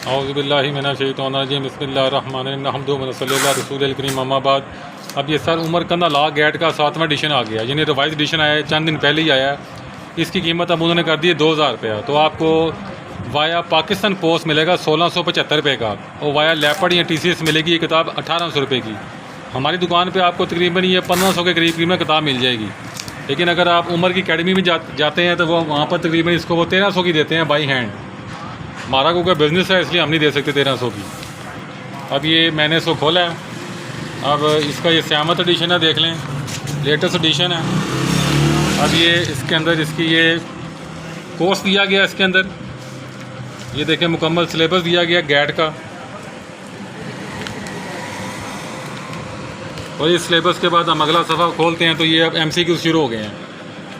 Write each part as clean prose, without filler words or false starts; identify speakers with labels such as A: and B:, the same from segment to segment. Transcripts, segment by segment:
A: औज़ुबिल्लाहि मिनश्शैतानिर्रजीम बिस्मिल्लाहिर्रहमानिर्रहीम हम्दु व नसल्ली अला रसूलिल करीम अम्मा बाद। अब ये सर उमर कंदा लॉ गेट का 7वां एडिशन आ गया, यानी रिवाइज एडिशन आया है, चंद दिन पहले ही आया है। इसकी कीमत अब उन्होंने कर दी है 2000 रुपया। तो आपको वाया पाकिस्तान पोस्ट मिलेगा 1675 रुपये का, और वाया लेपर्ड या TCS मिलेगी ये किताब 1800 रुपये की। हमारी दुकान पे आपको तकरीबन ये 1500 के करीब में किताब मिल जाएगी। लेकिन अगर आप उमर की अकेडमी में जाते हैं तो वो वहाँ पर तकरीबन इसको वो 1300 की देते हैं बाई हैंड। हमारा कोई बिज़नेस है इसलिए हम नहीं दे सकते 1300 की। अब ये मैंने इसको खोला है, अब इसका ये 7वां एडिशन है, देख लें, लेटेस्ट एडिशन है। अब ये इसके अंदर इसकी ये कोर्स दिया गया, इसके अंदर ये देखें मुकम्मल सिलेबस दिया गया गैट का। और इस सिलेबस के बाद हम अगला सफ़ा खोलते हैं तो ये अब MCQ शुरू हो गए हैं।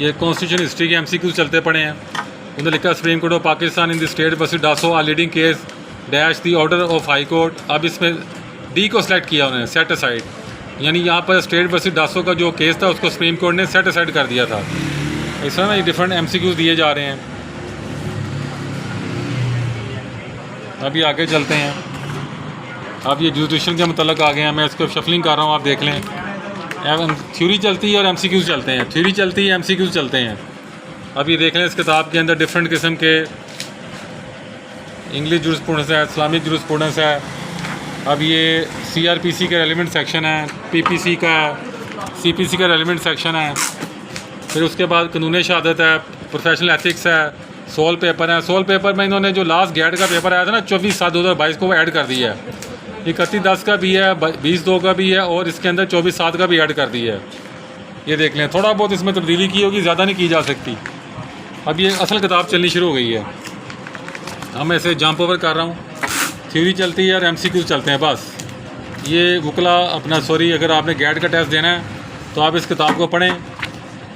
A: ये कॉन्स्टिट्यूशन हिस्ट्री के MCQ चलते पड़े हैं। उन्होंने लिखा supreme court of Pakistan in the state versus Dosso a leading case dash the order of high court. अब इसमें डी को सेलेक्ट किया उन्होंने, सेट असाइड, यानी यहाँ पर स्टेट वर्सेस डासो का जो केस था उसको सुप्रीम कोर्ट ने सेट असाइड कर दिया था। इस तरह ना ये डिफरेंट MCQ दिए जा रहे हैं। अभी आगे चलते हैं। अब ये जुडिशल के मतलब आ गए हैं, मैं इसको शफलिंग कर रहा हूँ, आप देख लें। थ्योरी चलती है और MCQ चलते हैं, थ्योरी चलती है, MCQ चलते हैं। अब ये देख लें इस किताब के अंदर डिफरेंट किस्म के इंग्लिश जूरिस्प्रूडेंस है, इस्लामिक जूरिस्प्रूडेंस है। अब ये CRPC का रेलिवेंट सेक्शन है, PPC का, CPC का रेलिवेंट सेक्शन है। फिर उसके बाद कानून शहादत है, प्रोफेशनल एथिक्स है, सोल पेपर है। सोल पेपर में इन्होंने जो लास्ट गैट का पेपर आया था ना 24/7/2022 को वो ऐड कर दिया है। 31/10 का भी है, 20/2 का भी है, और इसके अंदर 24/7 का भी ऐड कर दिया है। ये देख लें, थोड़ा बहुत इसमें तब्दीली की होगी, ज़्यादा नहीं की जा सकती। अब ये असल किताब चलनी शुरू हो गई है। हम ऐसे जंप ओवर कर रहा हूँ, थ्योरी चलती है और MCQ चलते हैं बस। ये वकला अपना अगर आपने गैट का टेस्ट देना है तो आप इस किताब को पढ़ें।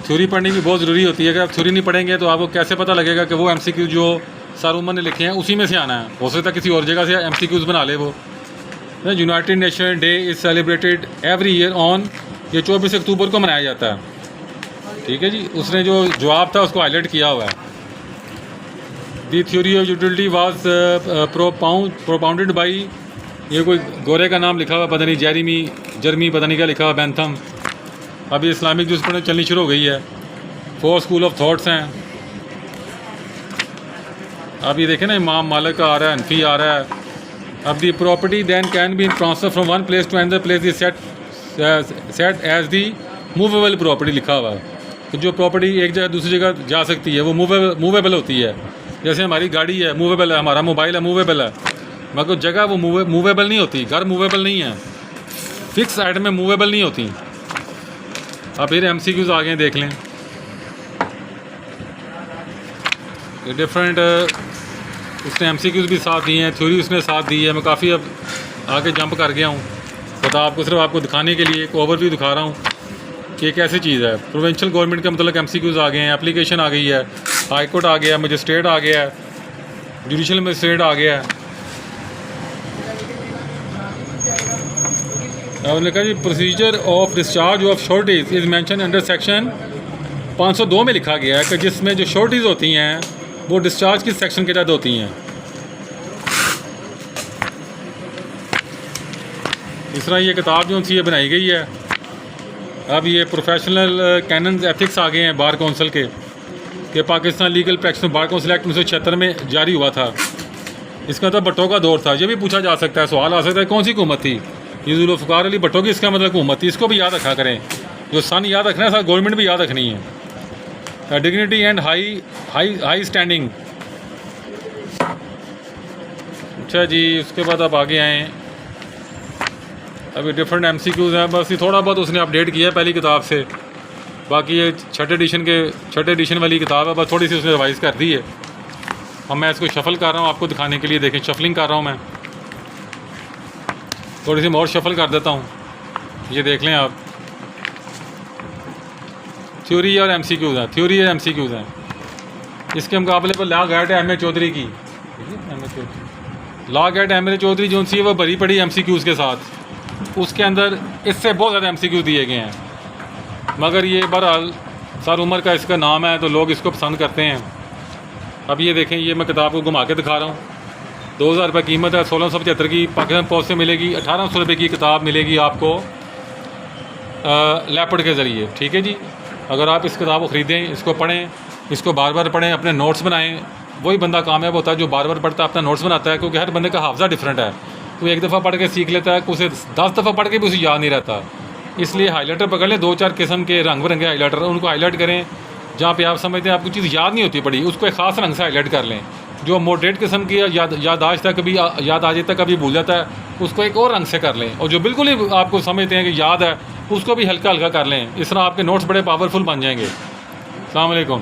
A: थ्योरी पढ़नी भी बहुत ज़रूरी होती है। अगर आप थ्योरी नहीं पढ़ेंगे तो आपको कैसे पता लगेगा कि वो MCQ जो सर उमर ने लिखे हैं उसी में से आना है। हो सकता है किसी और जगह से MCQs बना ले वो। United nation day is celebrated every year on, ये 24 अक्टूबर को मनाया जाता है। ठीक है जी, उसने जो जवाब था उसको हाईलाइट किया हुआ है। The theory of utility was propounded by, ये कोई गोरे का नाम लिखा हुआ, पता नहीं जर्मी पता नहीं क्या लिखा हुआ, बैंथम। अभी इस्लामिक जूरिस्प्रूडेंस चलनी शुरू हो गई है। 4 स्कूल ऑफ थॉट्स हैं। अब ये देखें ना, इमाम मालिक का आ रहा है, हनफी आ रहा है। अब the property than can be transfer from one place to another place the set as the movable property लिखा हुआ है। तो जो प्रॉपर्टी एक जगह दूसरी जगह जा सकती है वो मूवेबल होती है। जैसे हमारी गाड़ी है मूवेबल है, हमारा मोबाइल है मूवेबल है, मगर जगह वो मूवेबल नहीं होती। घर मूवेबल नहीं है, फिक्स साइड में मूवेबल नहीं होती। अब फिर MCQs आ गए, देख लें। ये डिफरेंट उसने MCQs भी साथ दिए हैं, थ्योरी उसने साथ दी है। मैं काफ़ी अब आगे जंप कर गया हूँ, तो आपको सिर्फ आपको दिखाने के लिए एक ओवरव्यू दिखा रहा हूँ कि एक ऐसी चीज़ है। प्रोविंशियल गवर्नमेंट के मतलब MCQs आ गए हैं, एप्लीकेशन आ गई है, हाई कोर्ट आ गया, मजिस्ट्रेट आ गया है, जुडिशल मजिस्ट्रेट आ गया है। और लिखा the procedure of discharge of shortage is mention under section 502 में लिखा गया है कि जिसमें जो शॉर्टेज होती हैं वो डिस्चार्ज किस सेक्शन के तहत होती हैं। इस तरह ये किताब जो सी ये बनाई गई है। अब ये प्रोफेशनल कैनन्स एथिक्स आ गए हैं बार काउंसिल के, कि Pakistan legal practice bar council act 1976 में जारी हुआ था। इसका तो भट्टो का दौर था। ये भी पूछा जा सकता है, सवाल आ सकता है कौन सी हुकूमत थी। ये जुल्फ़िकार अली भट्टो की इसका मतलब हुकूमत थी। इसको भी याद रखा करें, जो सन याद रखना है साथ गवर्नमेंट भी याद रखनी है। Dignity and high standing. अच्छा जी, उसके बाद आप आगे आएँ। अभी डिफरेंट MCQs हैं, बस ये थोड़ा बहुत उसने अपडेट किया है पहली किताब से। बाकी ये छठे एडिशन वाली किताब है, बस थोड़ी सी उसने रिवाइज़ कर दी है। अब मैं इसको शफल कर रहा हूँ आपको दिखाने के लिए। देखें, शफलिंग कर रहा हूँ मैं, थोड़ी सी और शफल कर देता हूँ। ये देख लें आप, थ्योरी और MCQs हैं, थ्योरी और MCQs हैं। इसके मुकाबले पर लॉ गेट है M.A. चौधरी की, लॉ गेट M.A. चौधरी जो सी है वो भरी पड़ी MCQs के साथ। उसके अंदर इससे बहुत ज़्यादा MCQ दिए गए हैं, मगर ये बहरहाल सर उमर का इसका नाम है तो लोग इसको पसंद करते हैं। अब ये देखें, ये मैं किताब को घुमा के दिखा रहा हूँ। 2000 रुपये कीमत है। 1675 की पाकिस्तान पोस्ट से मिलेगी। 1800 रुपये की किताब मिलेगी आपको लैपटॉप के ज़रिए, ठीक है जी। अगर आप इस किताब को ख़रीदें, इसको पढ़ें, इसको बार बार पढ़ें, अपने नोट्स बनाएं। वही बंदा कामयाब होता है जो बार बार पढ़ता है, अपना नोट्स बनाता है, क्योंकि हर बंदे का हाफ़ज़ा डिफरेंट है। कोई एक दफ़ा पढ़ के सीख लेता है, उसे 10 दफ़ा पढ़ के भी उसे याद नहीं रहता। इसलिए हाईलाइटर पकड़ लें, 2-4 किस्म के रंग बिरंगे हाईलाइटर, उनको हाईलाइट करें। जहाँ पे आप समझते हैं आपको चीज़ याद नहीं होती पड़ी, उसको एक ख़ास रंग से हाईलाइट कर लें। जो मॉडरेट किस्म की यादाश्त है, कभी याद आ जाता है, कभी भूल जाता है, उसको एक और रंग से कर लें। और जो बिल्कुल ही आपको समझते हैं कि याद है, उसको भी हल्का हल्का कर लें। इस तरह आपके नोट्स बड़े पावरफुल बन जाएंगे। अस्सलाम वालेकुम।